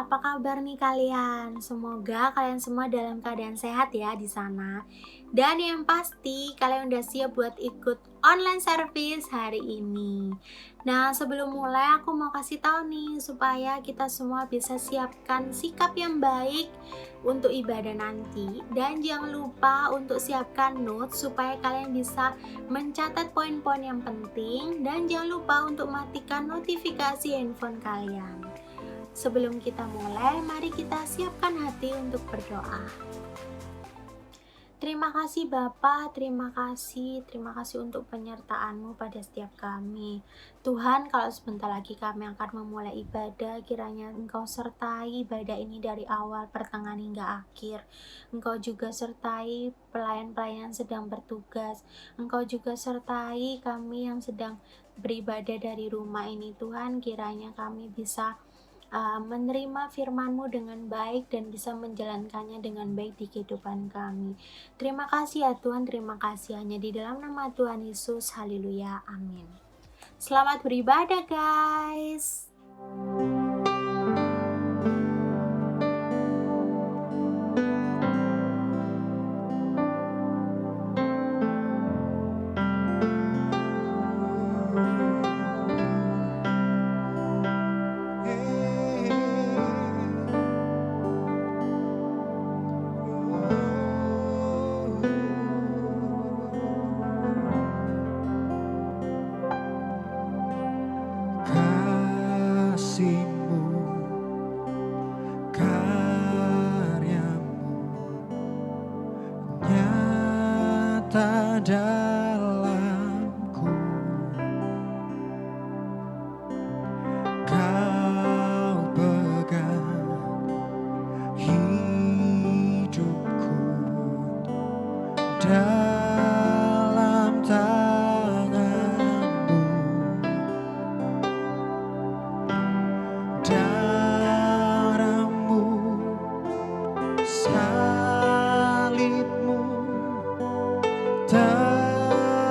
apa kabar nih kalian? Semoga kalian semua dalam keadaan sehat ya di sana. Dan yang pasti kalian udah siap buat ikut online service hari ini. Nah, sebelum mulai aku mau kasih tahu nih supaya kita semua bisa siapkan sikap yang baik untuk ibadah nanti dan jangan lupa untuk siapkan notes supaya kalian bisa mencatat poin-poin yang penting dan jangan lupa untuk matikan notifikasi handphone kalian. Sebelum kita mulai, mari kita siapkan hati untuk berdoa. Terima kasih Bapa, terima kasih untuk penyertaan-Mu pada setiap kami. Tuhan, kalau sebentar lagi kami akan memulai ibadah, kiranya Engkau sertai ibadah ini dari awal, pertengahan hingga akhir. Engkau juga sertai pelayan-pelayan yang sedang bertugas. Engkau juga sertai kami yang sedang beribadah dari rumah ini. Tuhan, kiranya kami bisa menerima firman-Mu dengan baik dan bisa menjalankannya dengan baik di kehidupan kami. Terima kasih ya Tuhan, terima kasih hanya di dalam nama Tuhan Yesus. Haleluya, amin. Selamat beribadah guys. Kasih-Mu, karya-Mu nyata dalamku. Kau pegang hidupku dalam tangan-Mu. Darah-Mu, salib-Mu telah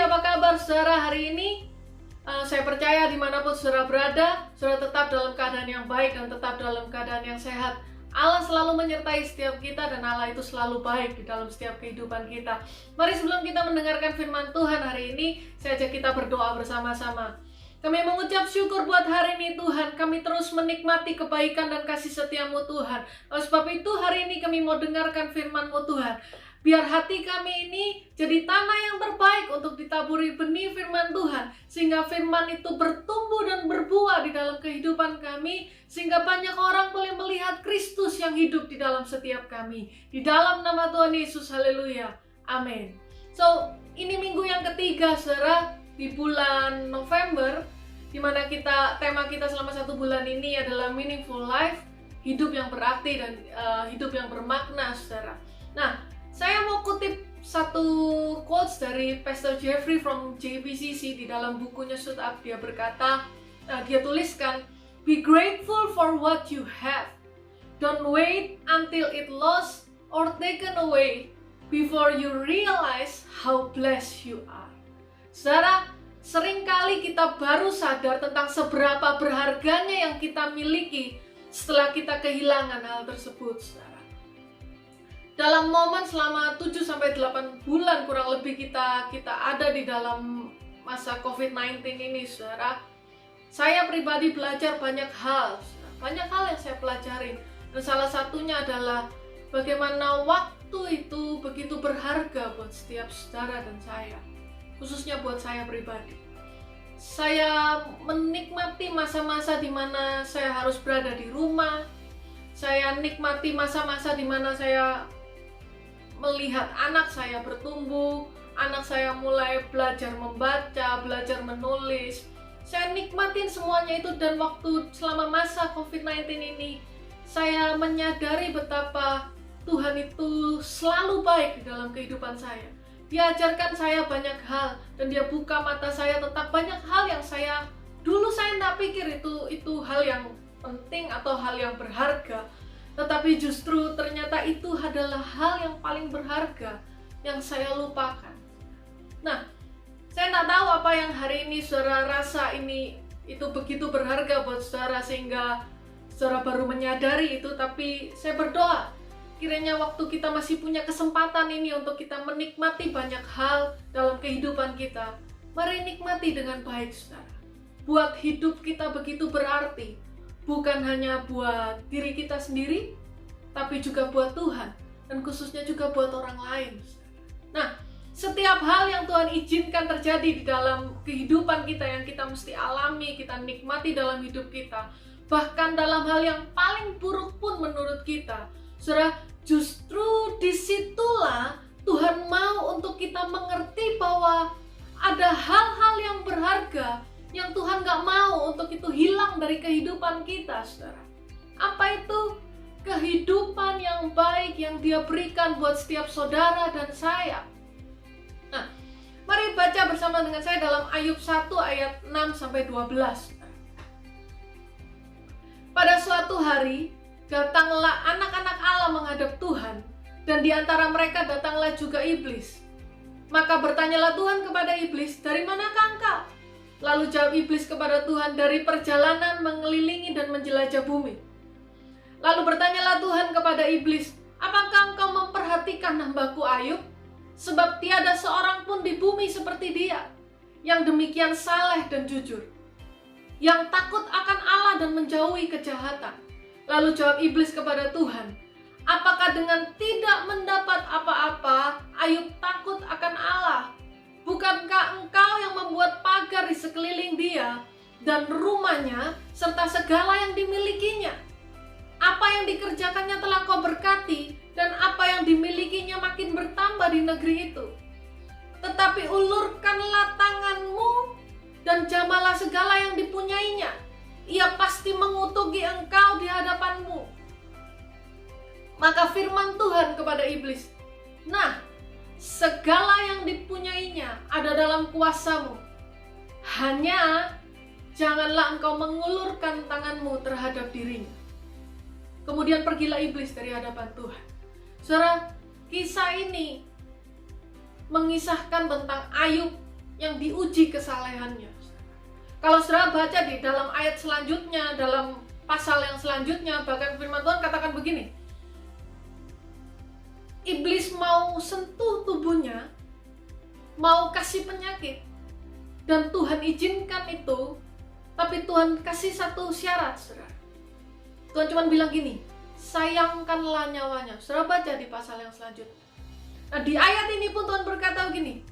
apa kabar saudara hari ini? Saya percaya dimanapun saudara berada, saudara tetap dalam keadaan yang baik dan tetap dalam keadaan yang sehat. Allah selalu menyertai setiap kita dan Allah itu selalu baik di dalam setiap kehidupan kita. Mari sebelum kita mendengarkan firman Tuhan hari ini, saya ajak kita berdoa bersama-sama. Kami mengucap syukur buat hari ini Tuhan. Kami terus menikmati kebaikan dan kasih setia-Mu Tuhan. Oleh sebab itu hari ini kami mau dengarkan firman-Mu Tuhan. Biar hati kami ini jadi tanah yang terbaik untuk ditaburi benih firman Tuhan. Sehingga firman itu bertumbuh dan berbuah di dalam kehidupan kami. Sehingga banyak orang boleh melihat Kristus yang hidup di dalam setiap kami. Di dalam nama Tuhan Yesus, haleluya. Amin. So, ini minggu yang ketiga, saudara, di bulan November. Dimana tema kita selama 1 bulan ini adalah Meaningful Life. Hidup yang berarti dan hidup yang bermakna, saudara. Nah, saya mau kutip satu quotes dari Pastor Jeffrey from JPCC di dalam bukunya Shut Up. Dia berkata, dia tuliskan, "Be grateful for what you have. Don't wait until it lost or taken away before you realize how blessed you are." Saudara, seringkali kita baru sadar tentang seberapa berharganya yang kita miliki setelah kita kehilangan hal tersebut, saudara. Dalam momen selama 7-8 bulan kurang lebih kita ada di dalam masa COVID-19 ini, saudara. Saya pribadi belajar banyak hal yang saya pelajarin. Dan salah satunya adalah bagaimana waktu itu begitu berharga buat setiap saudara dan saya. Khususnya buat saya pribadi. Saya menikmati masa-masa di mana saya harus berada di rumah. Saya nikmati masa-masa di mana saya melihat anak saya bertumbuh, anak saya mulai belajar membaca, belajar menulis. Saya nikmatin semuanya itu, dan waktu selama masa COVID-19 ini, saya menyadari betapa Tuhan itu selalu baik di dalam kehidupan saya. Dia ajarkan saya banyak hal, dan dia buka mata saya tentang banyak hal yang dulu saya tidak pikir itu hal yang penting atau hal yang berharga. Tetapi justru ternyata itu adalah hal yang paling berharga yang saya lupakan. Nah, saya tidak tahu apa yang hari ini saudara rasa itu begitu berharga buat saudara sehingga saudara baru menyadari itu. Tapi saya berdoa, kiranya waktu kita masih punya kesempatan ini untuk kita menikmati banyak hal dalam kehidupan kita, mari nikmati dengan baik, saudara. Buat hidup kita begitu berarti. Bukan hanya buat diri kita sendiri, tapi juga buat Tuhan, dan khususnya juga buat orang lain. Nah, setiap hal yang Tuhan izinkan terjadi di dalam kehidupan kita yang kita mesti alami, kita nikmati dalam hidup kita, bahkan dalam hal yang paling buruk pun menurut kita, saudara, justru disitulah Tuhan mau untuk kita mengerti bahwa ada hal-hal yang berharga yang Tuhan gak mau untuk itu hilang dari kehidupan kita, saudara. Apa itu? Kehidupan yang baik yang Dia berikan buat setiap saudara dan saya. Nah, mari baca bersama dengan saya dalam Ayub 1 ayat 6-12. Pada suatu hari, datanglah anak-anak Allah menghadap Tuhan, dan di antara mereka datanglah juga iblis. Maka bertanyalah Tuhan kepada iblis, "Dari manakah engkau?" Lalu jawab iblis kepada Tuhan, "Dari perjalanan mengelilingi dan menjelajah bumi." Lalu bertanyalah Tuhan kepada iblis, "Apakah engkau memperhatikan hamba-Ku Ayub? Sebab tiada seorang pun di bumi seperti dia, yang demikian saleh dan jujur, yang takut akan Allah dan menjauhi kejahatan." Lalu jawab iblis kepada Tuhan, "Apakah dengan tidak mendapat apa-apa, Ayub takut akan Allah? Bukankah engkau yang membuat pagar di sekeliling dia dan rumahnya serta segala yang dimilikinya? Apa yang dikerjakannya telah kau berkati, dan apa yang dimilikinya makin bertambah di negeri itu. Tetapi ulurkanlah tanganmu dan jamalah segala yang dipunyainya. Ia pasti mengutuki engkau di hadapanmu." Maka firman Tuhan kepada iblis, "Nah, segala yang dipunyainya ada dalam kuasamu. Hanya janganlah engkau mengulurkan tanganmu terhadap dirinya." Kemudian pergilah iblis dari hadapan Tuhan. Saudara, kisah ini mengisahkan tentang Ayub yang diuji kesalehannya. Kalau saudara baca di dalam ayat selanjutnya, dalam pasal yang selanjutnya, bahkan firman Tuhan katakan begini, iblis mau sentuh tubuhnya, mau kasih penyakit, dan Tuhan izinkan itu, tapi Tuhan kasih satu syarat, saudara. Tuhan cuma bilang gini, sayangkanlah nyawanya. Saudara baca di pasal yang selanjutnya. Nah, di ayat ini pun Tuhan berkata begini,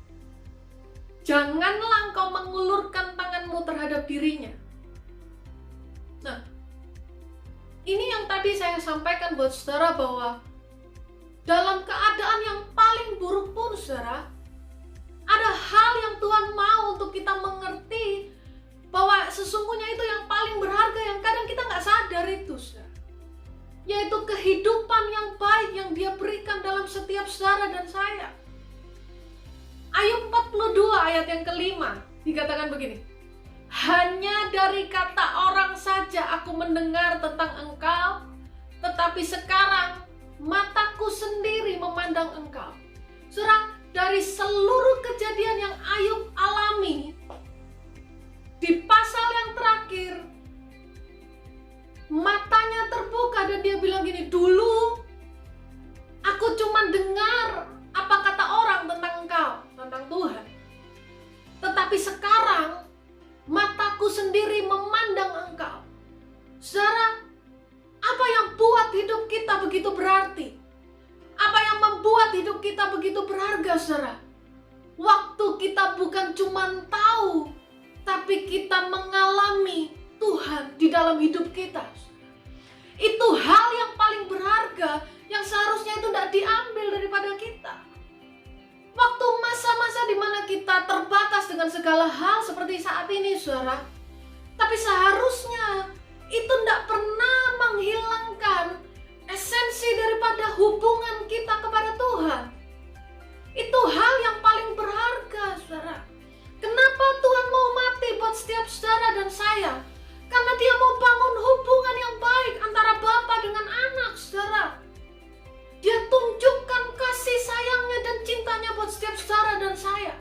janganlah engkau mengulurkan tanganmu terhadap dirinya. Nah, ini yang tadi saya sampaikan buat saudara, bahwa dalam keadaan yang paling buruk pun, saudara, ada hal yang Tuhan mau untuk kita mengerti, bahwa sesungguhnya itu yang paling berharga, yang kadang kita nggak sadar itu, saudara. Yaitu kehidupan yang baik yang Dia berikan dalam setiap saudara dan saya. Ayub 42 ayat yang kelima dikatakan begini, hanya dari kata orang saja aku mendengar tentang engkau, tetapi sekarang mataku sendiri memandang engkau. Saudara, dari seluruh kejadian yang Ayub alami, di pasal yang terakhir, matanya terbuka dan dia bilang gini, dulu aku cuma dengar apa kata orang tentang engkau, tentang Tuhan. Tetapi sekarang mataku sendiri memandang engkau. Saudara, apa yang buat hidup kita begitu berarti? Apa yang membuat hidup kita begitu berharga, saudara? Waktu kita bukan cuma tahu, tapi kita mengalami Tuhan di dalam hidup kita. Itu hal yang paling berharga, yang seharusnya itu tidak diambil daripada kita. Waktu masa-masa di mana kita terbatas dengan segala hal seperti saat ini, saudara, tapi seharusnya itu tidak pernah menghilangkan esensi daripada hubungan kita kepada Tuhan. Itu hal yang paling berharga, saudara. Kenapa Tuhan mau mati buat setiap saudara dan saya? Karena Dia mau bangun hubungan yang baik antara Bapa dengan anak, saudara. Dia tunjukkan kasih sayangnya dan cintanya buat setiap saudara dan saya.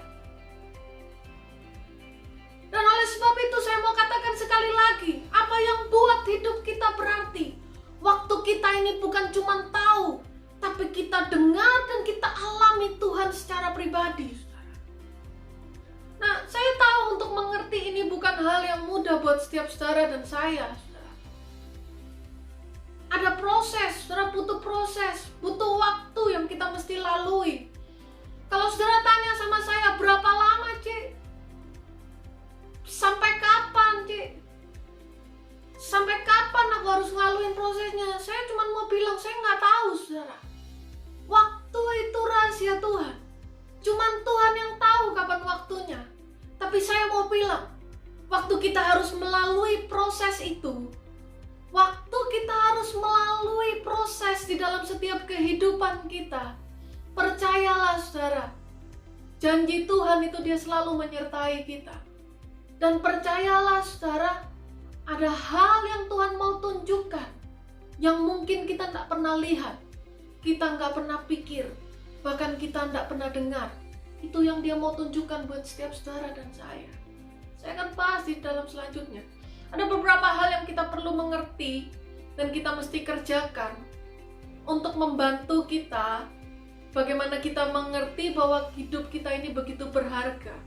Dan oleh sebab itu saya mau katakan sekali lagi, apa yang buat hidup kita berarti? Waktu kita ini bukan cuma tahu, tapi kita dengar dan kita alami Tuhan secara pribadi. Nah, saya tahu untuk mengerti ini bukan hal yang mudah buat setiap saudara dan saya. Ada proses, saudara, butuh proses, butuh waktu yang kita mesti lalui. Kalau saudara tanya sama saya, berapa lama, Cik? Sampai kapan, Cik? Sampai kapan aku harus ngaluin prosesnya? Saya cuma mau bilang, saya nggak tahu, saudara. Waktu itu rahasia Tuhan. Cuman Tuhan yang tahu kapan waktunya. Tapi saya mau bilang, waktu kita harus melalui proses itu, waktu kita harus melalui proses di dalam setiap kehidupan kita, percayalah saudara, janji Tuhan itu Dia selalu menyertai kita. Dan percayalah saudara, ada hal yang Tuhan mau tunjukkan, yang mungkin kita tidak pernah lihat, kita nggak pernah pikir, bahkan kita tidak pernah dengar. Itu yang Dia mau tunjukkan buat setiap saudara dan saya. Saya akan bahas di dalam selanjutnya. Ada beberapa hal yang kita perlu mengerti dan kita mesti kerjakan untuk membantu kita bagaimana kita mengerti bahwa hidup kita ini begitu berharga.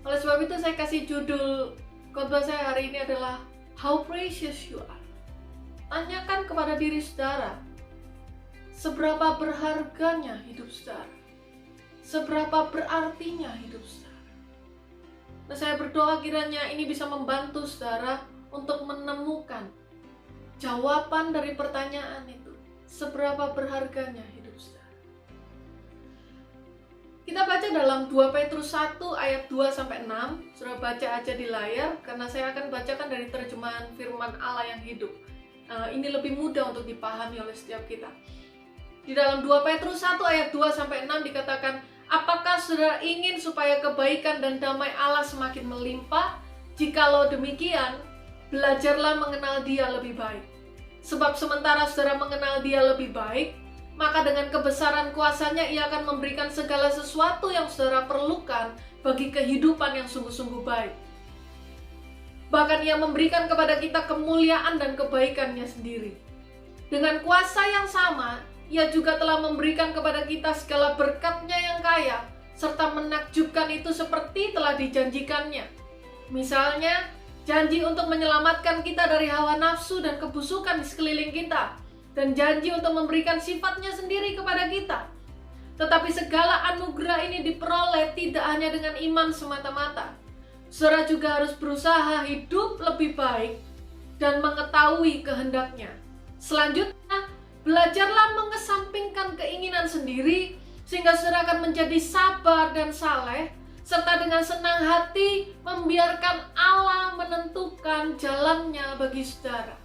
Oleh sebab itu saya kasih judul khotbah saya hari ini adalah How Precious You Are. Tanyakan kepada diri saudara, seberapa berharganya hidup saudara? Seberapa berartinya hidup saudara? Nah, saya berdoa kiranya ini bisa membantu saudara untuk menemukan jawaban dari pertanyaan itu. Seberapa berharganya hidup saudara? Kita baca dalam 2 Petrus 1 ayat 2-6. Saudara baca aja di layar, karena saya akan bacakan dari terjemahan firman Allah yang hidup. Ini lebih mudah untuk dipahami oleh setiap kita. Di dalam 2 Petrus 1 ayat 2-6 dikatakan, apakah saudara ingin supaya kebaikan dan damai Allah semakin melimpah? Jikalau demikian, belajarlah mengenal Dia lebih baik. Sebab sementara saudara mengenal Dia lebih baik, maka dengan kebesaran kuasa-Nya Ia akan memberikan segala sesuatu yang saudara perlukan bagi kehidupan yang sungguh-sungguh baik. Bahkan Ia memberikan kepada kita kemuliaan dan kebaikan-Nya sendiri. Dengan kuasa yang sama, Ia juga telah memberikan kepada kita segala berkat-Nya yang kaya, serta menakjubkan itu seperti telah dijanjikannya. Misalnya, janji untuk menyelamatkan kita dari hawa nafsu dan kebusukan di sekeliling kita, dan janji untuk memberikan sifat-Nya sendiri kepada kita. Tetapi segala anugerah ini diperoleh tidak hanya dengan iman semata-mata. Saudara juga harus berusaha hidup lebih baik dan mengetahui kehendak-Nya. Selanjutnya, belajarlah mengesampingkan keinginan sendiri sehingga saudara akan menjadi sabar dan saleh, serta dengan senang hati membiarkan Allah menentukan jalannya bagi saudara.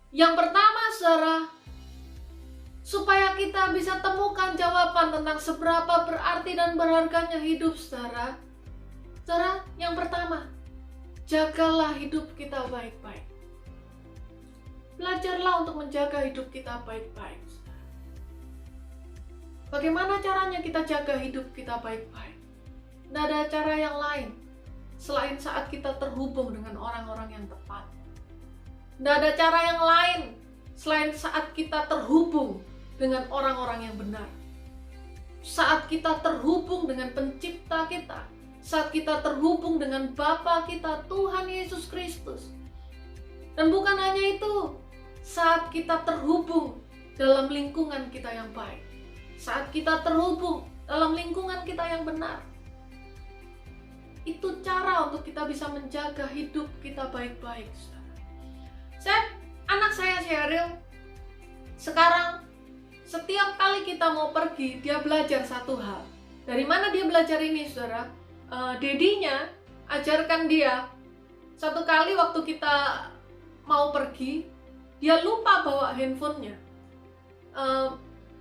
Yang pertama, saudara, supaya kita bisa temukan jawaban tentang seberapa berarti dan berharganya hidup saudara. Saudara, yang pertama, jagalah hidup kita baik-baik. Belajarlah untuk menjaga hidup kita baik-baik. Bagaimana caranya kita jaga hidup kita baik-baik? Tidak ada cara yang lain selain saat kita terhubung dengan orang-orang yang tepat. Tidak ada cara yang lain selain saat kita terhubung dengan orang-orang yang benar. Saat kita terhubung dengan pencipta kita, saat kita terhubung dengan Bapa kita, Tuhan Yesus Kristus. Dan bukan hanya itu, saat kita terhubung dalam lingkungan kita yang baik, saat kita terhubung dalam lingkungan kita yang benar. Itu cara untuk kita bisa menjaga hidup kita baik-baik. Anak saya Sheryl, sekarang setiap kali kita mau pergi, dia belajar satu hal. Dari mana dia belajar ini, saudara? Dedinya ajarkan dia. Satu kali waktu kita mau pergi, dia lupa bawa handphonenya.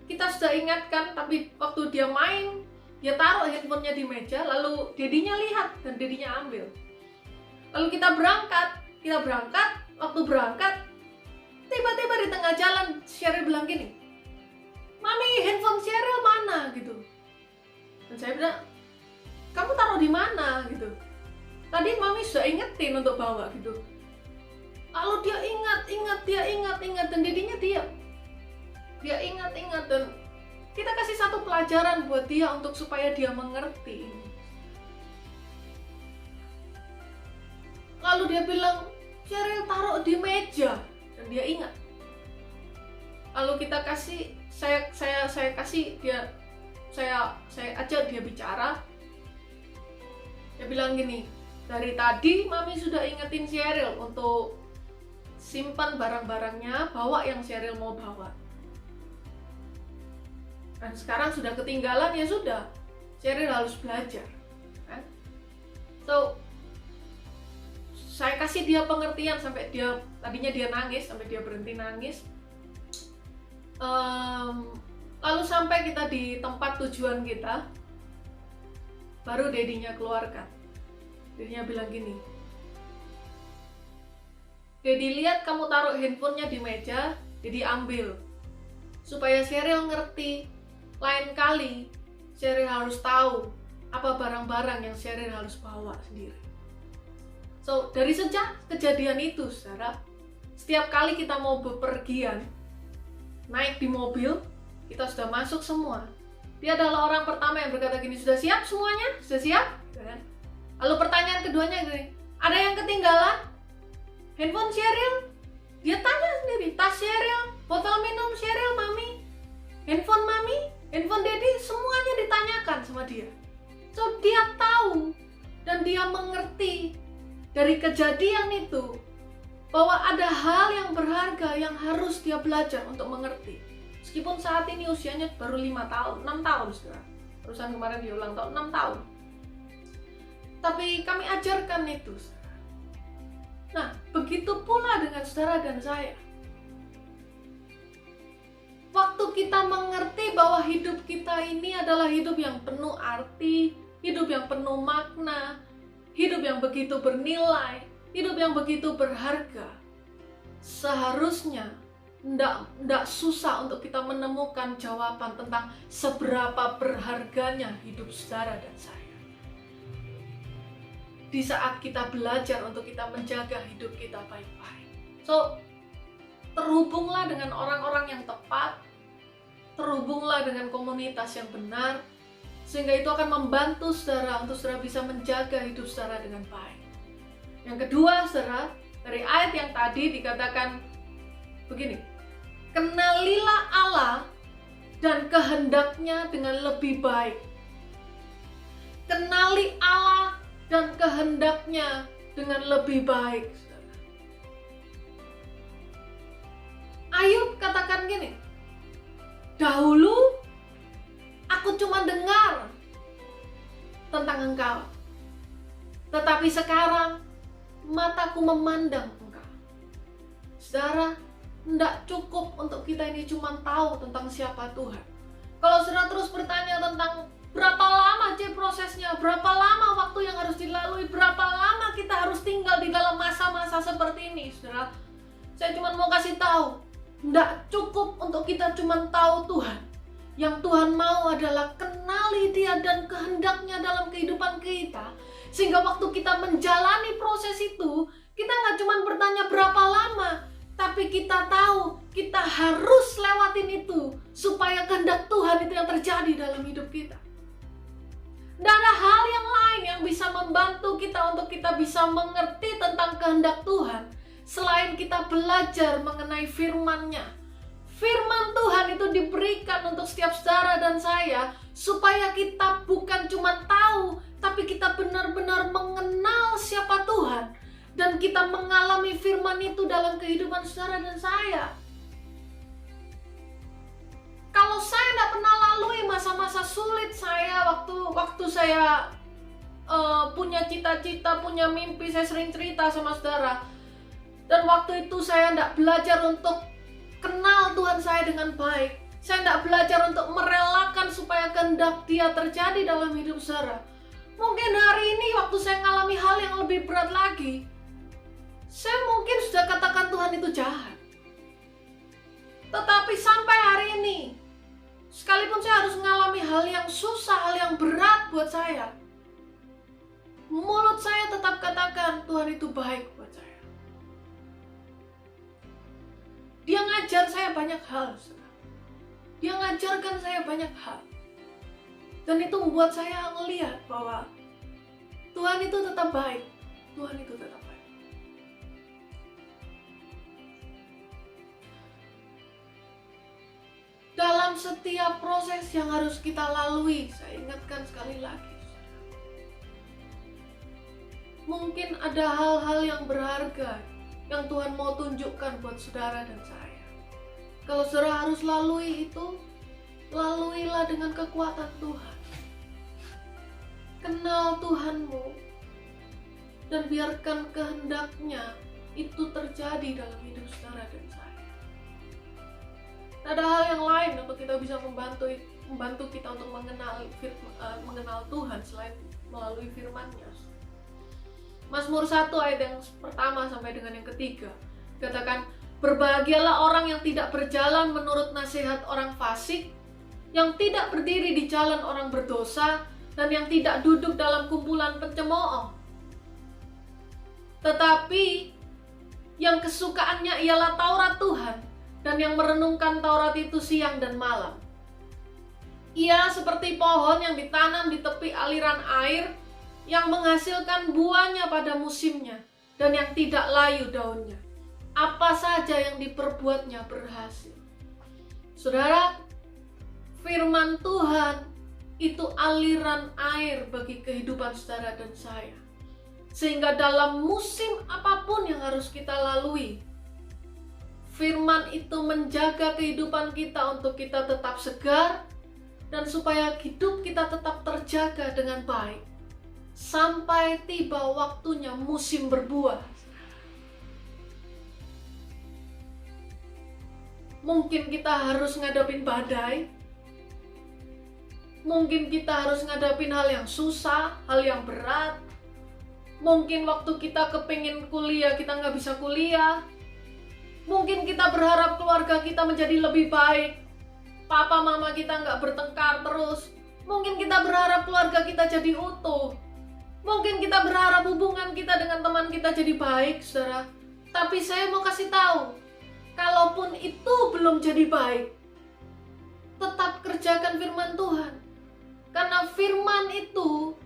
Kita sudah ingatkan, tapi waktu dia main, dia taruh handphonenya di meja, lalu dedinya lihat dan dedinya ambil. Lalu kita berangkat, waktu berangkat, tiba-tiba di tengah jalan Sheryl bilang gini, "Mami, handphone Sheryl mana?" gitu. Dan saya bilang, "Kamu taruh di mana?" gitu. "Tadi Mami sudah ingetin untuk bawa," gitu. Lalu dia ingat, dan dedinya diam. Dia ingat, dan kita kasih satu pelajaran buat dia untuk supaya dia mengerti. Lalu dia bilang, "Sheryl taruh di meja," dan dia ingat. Lalu kita kasih, saya kasih dia, saya ajak dia bicara. Dia bilang gini, "Dari tadi Mami sudah ingetin Sheryl untuk simpan barang-barangnya, bawa yang Sheryl mau bawa. Dan sekarang sudah ketinggalan, ya sudah, Sheryl harus belajar." Kan? So, saya kasih dia pengertian sampai tadinya dia nangis, sampai dia berhenti nangis. Lalu sampai kita di tempat tujuan kita, baru dedinya keluarkan. Dedinya bilang gini, "Dedi lihat kamu taruh handphonenya di meja, Dedi ambil. Supaya Sheryl ngerti, lain kali Sheryl harus tahu apa barang-barang yang Sheryl harus bawa sendiri." So, dari sejak kejadian itu, saudara, setiap kali kita mau bepergian, naik di mobil, kita sudah masuk semua. Dia adalah orang pertama yang berkata gini, "Sudah siap semuanya? Sudah siap?" Lalu pertanyaan keduanya gini, "Ada yang ketinggalan? Handphone Sheryl?" Dia tanya sendiri, "Tas Sheryl, botol minum Sheryl, Mami, handphone Mami, handphone Dedi," semuanya ditanyakan sama dia. So, dia tahu dan dia mengerti dari kejadian itu bahwa ada hal yang berharga yang harus dia belajar untuk mengerti. Meskipun saat ini usianya baru 6 tahun sudah. Perusahaan kemarin dia ulang tahun 6 tahun. Tapi kami ajarkan itu. Nah, begitu pula dengan saudara dan saya. Waktu kita mengerti bahwa hidup kita ini adalah hidup yang penuh arti, hidup yang penuh makna, hidup yang begitu bernilai, hidup yang begitu berharga, seharusnya tidak susah untuk kita menemukan jawaban tentang seberapa berharganya hidup saudara dan saya. di saat kita belajar untuk kita menjaga hidup kita baik-baik. So, terhubunglah dengan orang-orang yang tepat, terhubunglah dengan komunitas yang benar, sehingga itu akan membantu saudara untuk saudara bisa menjaga hidup saudara dengan baik. Yang kedua, saudara, dari ayat yang tadi dikatakan begini, kenalilah Allah dan kehendaknya dengan lebih baik. Kenali Allah dan kehendaknya dengan lebih baik. Ayub katakan gini, dahulu aku cuma dengar tentang Engkau, tetapi sekarang mataku memandang Engkau. Saudara, tidak cukup untuk kita ini cuma tahu tentang siapa Tuhan. Kalau saudara terus bertanya tentang berapa lama prosesnya, berapa lama waktu yang harus dilalui, berapa lama kita harus tinggal di dalam masa-masa seperti ini, saudara, saya cuma mau kasih tahu, tidak cukup untuk kita cuma tahu Tuhan. Yang Tuhan mau adalah kenali Dia dan kehendaknya dalam kehidupan kita, sehingga waktu kita menjalani proses itu, kita nggak cuma bertanya berapa lama, tapi kita tahu kita harus lewatin itu supaya kehendak Tuhan itu yang terjadi dalam hidup kita. Dan ada hal yang lain yang bisa membantu kita untuk kita bisa mengerti tentang kehendak Tuhan selain kita belajar mengenai firman-Nya. Firman Tuhan itu diberikan untuk setiap saudara dan saya supaya kita bukan cuma tahu, tapi kita benar-benar mengenal siapa Tuhan dan kita mengalami firman itu dalam kehidupan saudara dan saya. Kalau saya tidak pernah lalui masa-masa sulit saya waktu saya punya cita-cita, punya mimpi, saya sering cerita sama saudara. Dan waktu itu saya tidak belajar untuk kenal Tuhan saya dengan baik. Saya tidak belajar untuk merelakan supaya kehendak Dia terjadi dalam hidup saudara. Mungkin hari ini waktu saya mengalami hal yang lebih berat lagi, saya mungkin sudah katakan Tuhan itu jahat. Tetapi sampai hari ini, sekalipun saya harus mengalami hal yang susah, hal yang berat buat saya, mulut saya tetap katakan Tuhan itu baik buat saya. Dia ngajar saya banyak hal, Dia ngajarkan saya banyak hal. Dan itu membuat saya melihat bahwa Tuhan itu tetap baik. Tuhan itu tetap baik. Dalam setiap proses yang harus kita lalui, saya ingatkan sekali lagi, mungkin ada hal-hal yang berharga yang Tuhan mau tunjukkan buat saudara dan saya. Kalau saudara harus lalui itu, laluilah dengan kekuatan Tuhan. Kenal Tuhanmu dan biarkan kehendaknya itu terjadi dalam hidup saudara dan saya. Ada hal yang lain untuk kita bisa membantu kita untuk mengenal Tuhan selain melalui firman-Nya. Mazmur 1 ayat yang pertama sampai dengan yang ketiga katakan, berbahagialah orang yang tidak berjalan menurut nasihat orang fasik, yang tidak berdiri di jalan orang berdosa, dan yang tidak duduk dalam kumpulan pencemooh. Tetapi yang kesukaannya ialah Taurat Tuhan, dan yang merenungkan Taurat itu siang dan malam. Ia seperti pohon yang ditanam di tepi aliran air, yang menghasilkan buahnya pada musimnya, dan yang tidak layu daunnya. Apa saja yang diperbuatnya berhasil. Saudara, firman Tuhan itu aliran air bagi kehidupan saudara dan saya. Sehingga dalam musim apapun yang harus kita lalui, firman itu menjaga kehidupan kita untuk kita tetap segar, dan supaya hidup kita tetap terjaga dengan baik sampai tiba waktunya musim berbuah. Mungkin kita harus ngadapin badai, mungkin kita harus ngadapin hal yang susah, hal yang berat. Mungkin waktu kita kepingin kuliah kita nggak bisa kuliah. Mungkin kita berharap keluarga kita menjadi lebih baik, papa mama kita nggak bertengkar terus. Mungkin kita berharap keluarga kita jadi utuh. Mungkin kita berharap hubungan kita dengan teman kita jadi baik, saudara. Tapi saya mau kasih tahu, kalaupun itu belum jadi baik, tetap kerjakan firman Tuhan. Karena firman itu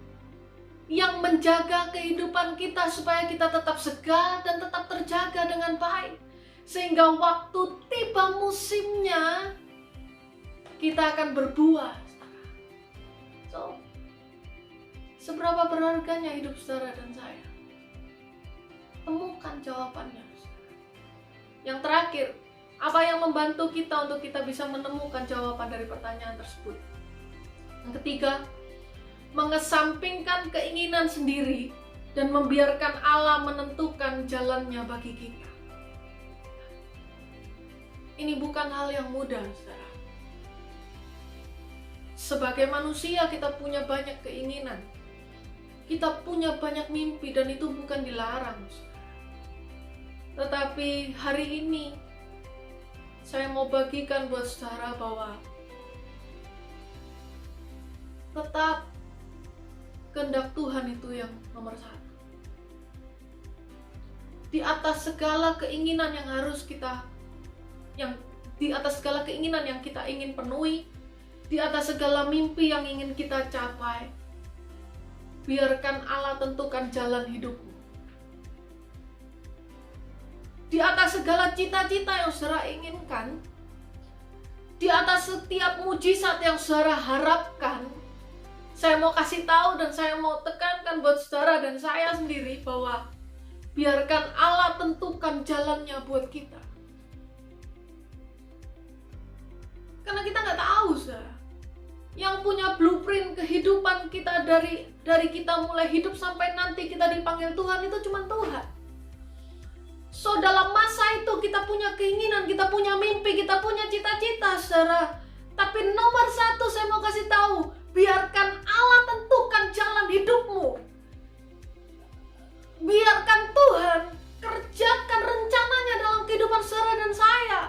yang menjaga kehidupan kita supaya kita tetap segar dan tetap terjaga dengan baik. Sehingga waktu tiba musimnya, kita akan berbuah. So, seberapa berharganya hidup saudara dan saya? Temukan jawabannya. Yang terakhir, apa yang membantu kita untuk kita bisa menemukan jawaban dari pertanyaan tersebut? Yang ketiga, mengesampingkan keinginan sendiri dan membiarkan Allah menentukan jalannya bagi kita. Ini bukan hal yang mudah, saudara. Sebagai manusia kita punya banyak keinginan. Kita punya banyak mimpi dan itu bukan dilarang, saudara. Tetapi hari ini saya mau bagikan buat saudara bahwa tetap kehendak Tuhan itu yang nomor satu. Di atas segala keinginan yang kita ingin penuhi, di atas segala mimpi yang ingin kita capai, biarkan Allah tentukan jalan hidupmu. Di atas segala cita-cita yang saudara inginkan, di atas setiap mujizat yang saudara harapkan, saya mau kasih tahu dan saya mau tekankan buat saudara dan saya sendiri bahwa biarkan Allah tentukan jalannya buat kita. Karena kita nggak tahu, saudara. Yang punya blueprint kehidupan kita dari kita mulai hidup sampai nanti kita dipanggil Tuhan itu cuma Tuhan. So dalam masa itu kita punya keinginan, kita punya mimpi, kita punya cita-cita, saudara. Tapi nomor satu saya mau kasih tahu, biarkan Allah tentukan jalan hidupmu. Biarkan Tuhan kerjakan rencananya dalam kehidupan saudara dan saya.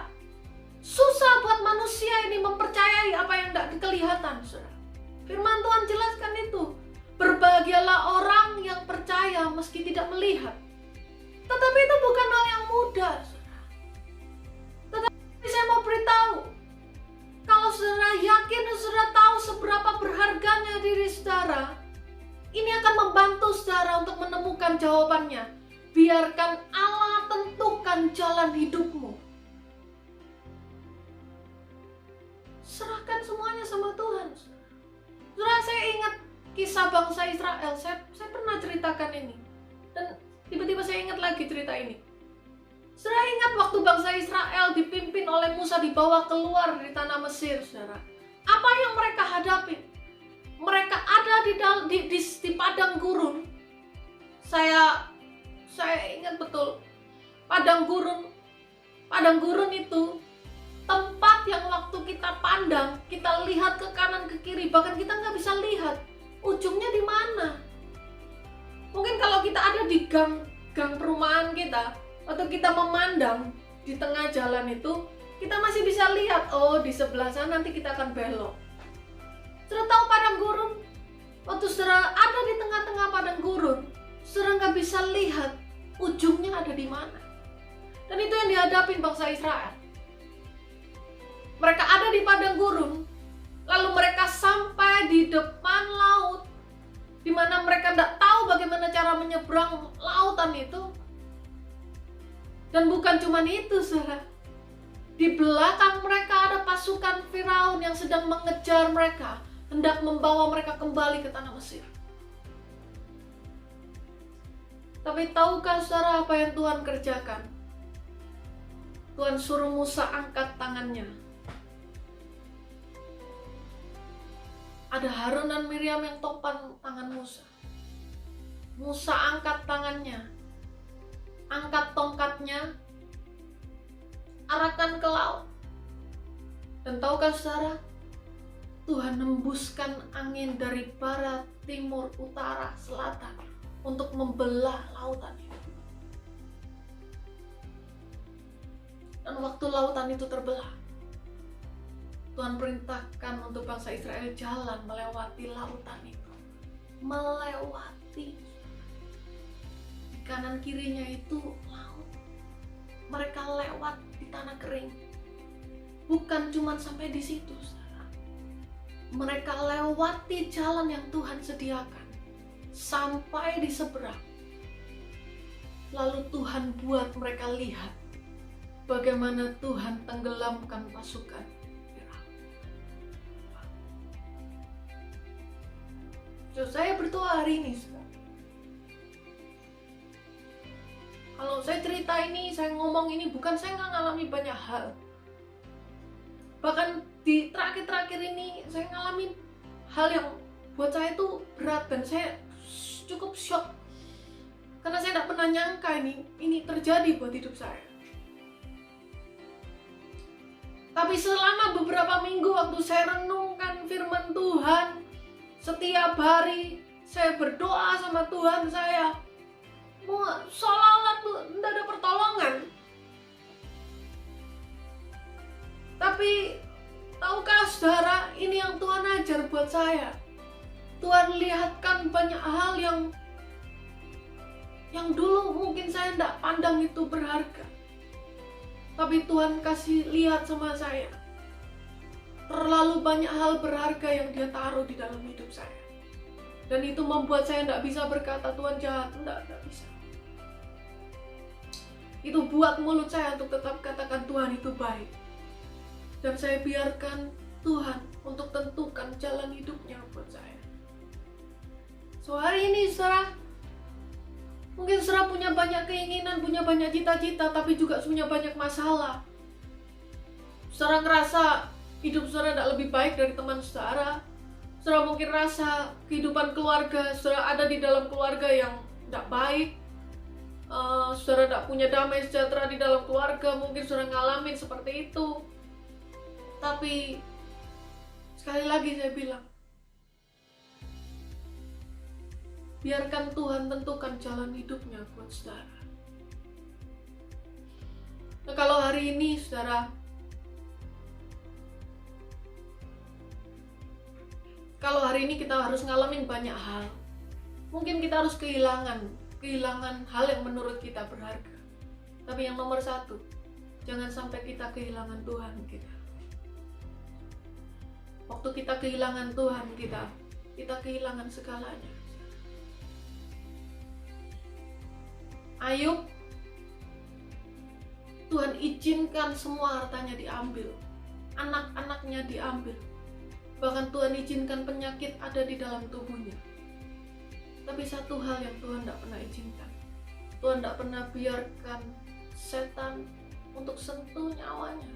Susah buat manusia ini mempercayai apa yang tidak kelihatan, saudara. Firman Tuhan jelaskan itu. Berbahagialah orang yang percaya meski tidak melihat. Tetapi itu bukan hal yang mudah, saudara. Tetapi saya mau beritahu, kalau saudara yakin dan saudara tahu seberapa berharganya diri saudara, ini akan membantu saudara untuk menemukan jawabannya. Biarkan Allah tentukan jalan hidupmu. Serahkan semuanya sama Tuhan. Saudara, saya ingat kisah bangsa Israel. Saya pernah ceritakan ini. Dan tiba-tiba saya ingat lagi cerita ini. Saudara ingat waktu bangsa Israel dipimpin oleh Musa dibawa keluar dari tanah Mesir, saudara. Apa yang mereka hadapi? Mereka ada di padang gurun. Saya ingat betul. Padang gurun itu tempat yang waktu kita pandang, kita lihat ke kanan ke kiri, bahkan kita nggak bisa lihat ujungnya di mana. Mungkin kalau kita ada di gang perumahan kita, atau kita memandang di tengah jalan itu, kita masih bisa lihat, oh di sebelah sana nanti kita akan belok. Saudara tahu padang gurun? Waktu saudara ada di tengah-tengah padang gurun, saudara nggak bisa lihat ujungnya ada di mana. Dan itu yang dihadapi bangsa Israel. Mereka ada di padang gurun, lalu mereka sampai di depan laut, di mana mereka tidak tahu bagaimana cara menyeberang lautan itu. Dan bukan cuma itu, saudara. Di belakang mereka ada pasukan Firaun yang sedang mengejar mereka, hendak membawa mereka kembali ke tanah Mesir. Tapi tahukah saudara apa yang Tuhan kerjakan? Tuhan suruh Musa angkat tangannya. Ada Harun dan Miriam yang topan tangan Musa. Musa angkat tangannya, angkat tongkatnya, arahkan ke laut. Dan tahukah saudara, Tuhan hembuskan angin dari barat, timur, utara, selatan untuk membelah lautan itu. Dan waktu lautan itu terbelah, Tuhan perintahkan untuk bangsa Israel jalan melewati lautan itu. Melewati putih. Di kanan kirinya itu laut. Mereka lewat di tanah kering. Bukan cuma sampai di situ, saudara. Mereka lewati jalan yang Tuhan sediakan sampai di seberang. Lalu Tuhan buat mereka lihat bagaimana Tuhan tenggelamkan pasukan Firaun. So, saya berdoa hari ini, saudara. Kalau saya cerita ini, saya ngomong ini, bukan saya nggak ngalami banyak hal. Bahkan di terakhir-terakhir ini, saya ngalamin hal yang buat saya itu berat dan saya cukup shock. Karena saya tidak pernah nyangka ini terjadi buat hidup saya. Tapi selama beberapa minggu waktu saya renungkan firman Tuhan, setiap hari saya berdoa sama Tuhan saya, seolah-olah tuh tidak ada pertolongan. Tapi tahukah saudara, ini yang Tuhan ajar buat saya. Tuhan lihatkan banyak hal yang dulu mungkin saya tidak pandang itu berharga. Tapi Tuhan kasih lihat sama saya, terlalu banyak hal berharga yang Dia taruh di dalam hidup saya. Dan itu membuat saya tidak bisa berkata Tuhan jahat, tidak bisa. Itu buat mulut saya untuk tetap katakan Tuhan itu baik. Dan saya biarkan Tuhan untuk tentukan jalan hidupnya buat saya. So hari ini saudara, mungkin saudara punya banyak keinginan, punya banyak cita-cita, tapi juga punya banyak masalah. Saudara ngerasa hidup saudara tidak lebih baik dari teman saudara. Saudara mungkin rasa kehidupan keluarga, saudara ada di dalam keluarga yang tidak baik. Saudara tidak punya damai sejahtera di dalam keluarga, mungkin saudara ngalamin seperti itu. Tapi sekali lagi saya bilang, biarkan Tuhan tentukan jalan hidupnya buat saudara. Nah, kalau hari ini saudara, kalau hari ini kita harus ngalamin banyak hal, mungkin kita harus kehilangan hal yang menurut kita berharga. Tapi yang nomor satu, jangan sampai kita kehilangan Tuhan kita. Waktu kita kehilangan Tuhan kita kehilangan segalanya. Ayub, Tuhan izinkan semua hartanya diambil, anak-anaknya diambil, bahkan Tuhan izinkan penyakit ada di dalam tubuhnya. Tapi satu hal yang Tuhan tidak pernah izinkan, Tuhan tidak pernah biarkan setan untuk sentuh nyawanya.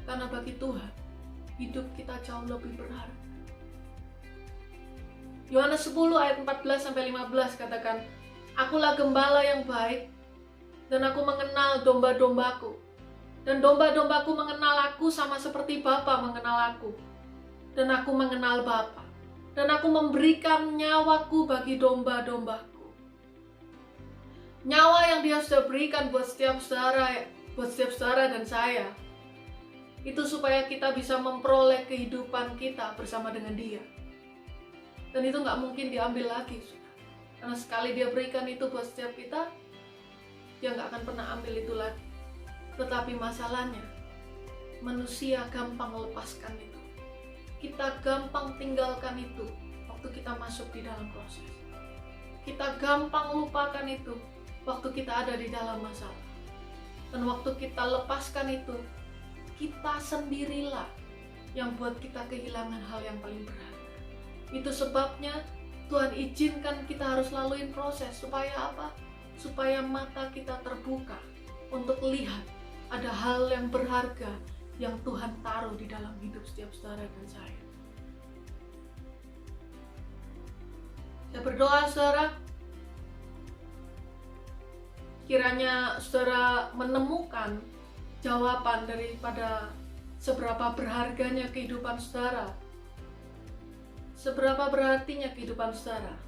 Karena bagi Tuhan, hidup kita jauh lebih berharga. Yohanes 10 ayat 14-15 katakan, Akulah gembala yang baik, dan aku mengenal domba-dombaku. Dan domba-dombaku mengenal aku sama seperti Bapa mengenal aku. Dan aku mengenal Bapa. Dan aku memberikan nyawaku bagi domba-dombaku. Nyawa yang Dia sudah berikan buat setiap saudara dan saya, itu supaya kita bisa memperoleh kehidupan kita bersama dengan Dia. Dan itu nggak mungkin diambil lagi, karena sekali Dia berikan itu buat setiap kita, Dia nggak akan pernah ambil itu lagi. Tetapi masalahnya, manusia gampang lepaskan itu. Kita gampang tinggalkan itu waktu kita masuk di dalam proses. Kita gampang lupakan itu waktu kita ada di dalam masalah. Dan waktu kita lepaskan itu, kita sendirilah yang buat kita kehilangan hal yang paling berharga. Itu sebabnya Tuhan izinkan kita harus laluin proses. Supaya apa? Supaya mata kita terbuka untuk lihat ada hal yang berharga yang Tuhan taruh di dalam hidup setiap saudara dan saya. Saya berdoa saudara, kiranya saudara menemukan jawaban daripada seberapa berharganya kehidupan saudara, seberapa berartinya kehidupan saudara.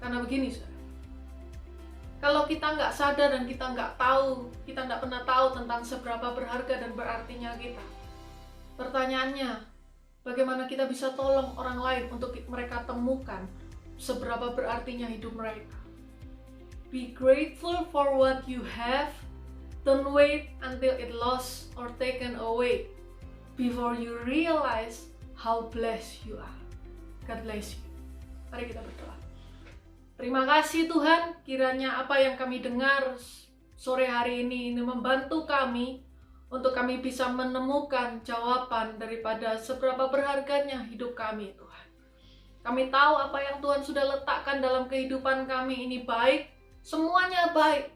Karena begini saudara, kalau kita nggak sadar dan kita nggak tahu, kita nggak pernah tahu tentang seberapa berharga dan berartinya kita. Pertanyaannya, bagaimana kita bisa tolong orang lain untuk mereka temukan seberapa berartinya hidup mereka. Be grateful for what you have. Don't wait until it lost or taken away before you realize how blessed you are. God bless you. Mari kita berdoa. Terima kasih Tuhan, kiranya apa yang kami dengar sore hari ini membantu kami untuk kami bisa menemukan jawaban daripada seberapa berharganya hidup kami, Tuhan. Kami tahu apa yang Tuhan sudah letakkan dalam kehidupan kami ini baik, semuanya baik.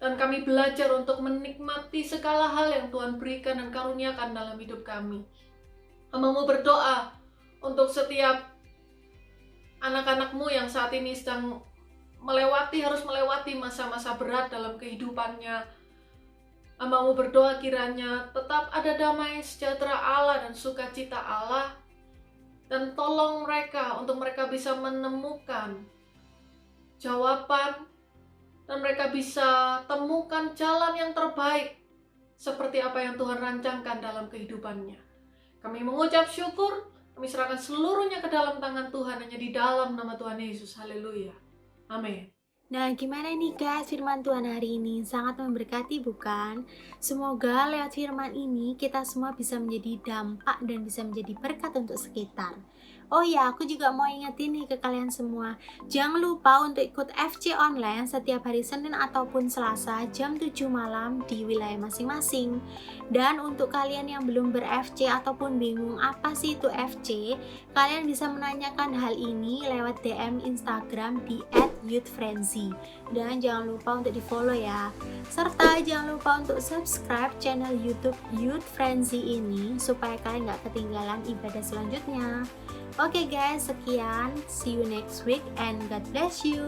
Dan kami belajar untuk menikmati segala hal yang Tuhan berikan dan karuniakan dalam hidup kami. Hamba-Mu berdoa untuk setiap anak-anak-Mu yang saat ini sedang harus melewati masa-masa berat dalam kehidupannya. Hamba-Mu berdoa kiranya tetap ada damai sejahtera Allah dan sukacita Allah. Dan tolong mereka untuk mereka bisa menemukan jawaban dan mereka bisa temukan jalan yang terbaik seperti apa yang Tuhan rancangkan dalam kehidupannya. Kami mengucap syukur, kami serahkan seluruhnya ke dalam tangan Tuhan hanya di dalam nama Tuhan Yesus. Haleluya. Amin. Nah, gimana nih guys, firman Tuhan hari ini sangat memberkati bukan? Semoga lewat firman ini kita semua bisa menjadi dampak dan bisa menjadi berkat untuk sekitar. Oh ya, aku juga mau ingetin nih ke kalian semua, jangan lupa untuk ikut FC online setiap hari Senin ataupun Selasa jam 7 malam di wilayah masing-masing. Dan untuk kalian yang belum ber-FC ataupun bingung apa sih itu FC, kalian bisa menanyakan hal ini lewat DM Instagram di @youthfrenzy. Dan jangan lupa untuk di follow ya. Serta jangan lupa untuk subscribe channel YouTube Youth Frenzy ini supaya kalian gak ketinggalan ibadah selanjutnya. Oke guys, sekian. See you next week and God bless you.